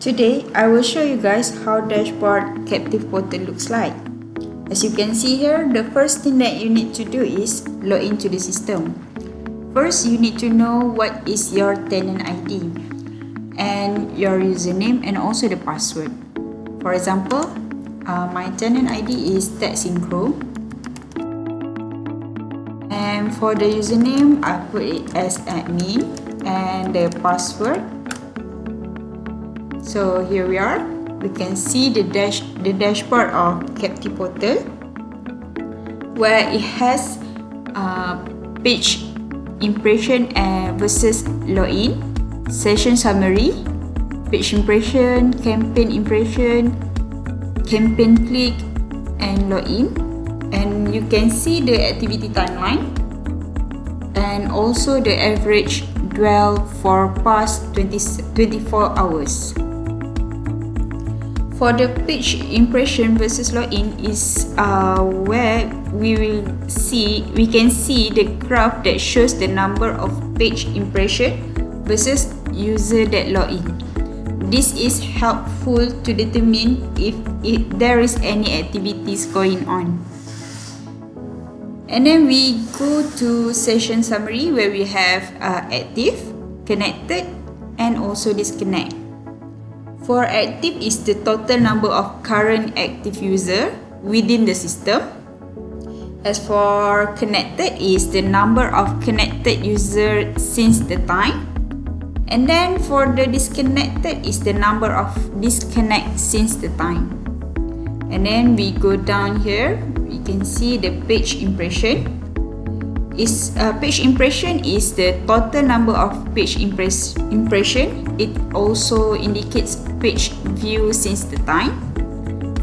Today, I will show you guys how dashboard captive portal looks like. As you can see here, the first thing that you need to do is log into the system. First, you need to know what is your tenant ID and your username and also the password. For example, my tenant ID is TechSynchro, and for the username, I put it as admin and the password. So here we are. We can see the dashboard of captive portal, where it has page impression versus login, session summary, page impression, campaign click, and login. And you can see the activity timeline and also the average dwell for past 24 hours. For the page impression versus login is where we can see the graph that shows the number of page impression versus user that login. This is helpful to determine if there is any activities going on. And then we go to session summary, where we have active, connected, and also disconnect. For active is the total number of current active user within the system. As for connected is the number of connected user since the time. And then for the disconnected is the number of disconnect since the time. And then we go down here, we can see the page impression. Page impression is the total number of page impression. It also indicates page view since the time.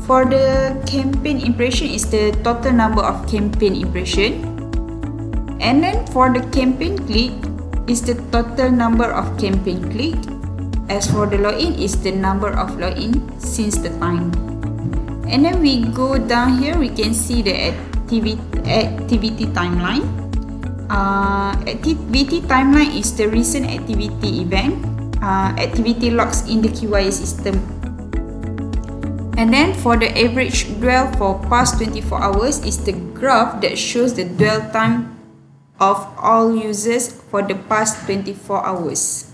For the campaign impression is the total number of campaign impression. And then for the campaign click is the total number of campaign click. As for the login is the number of login since the time. And then we go down here, we can see the activity timeline. Activity timeline is the recent activity event, activity logs in the Kiwire system. And then for the average dwell for past 24 hours is the graph that shows the dwell time of all users for the past 24 hours.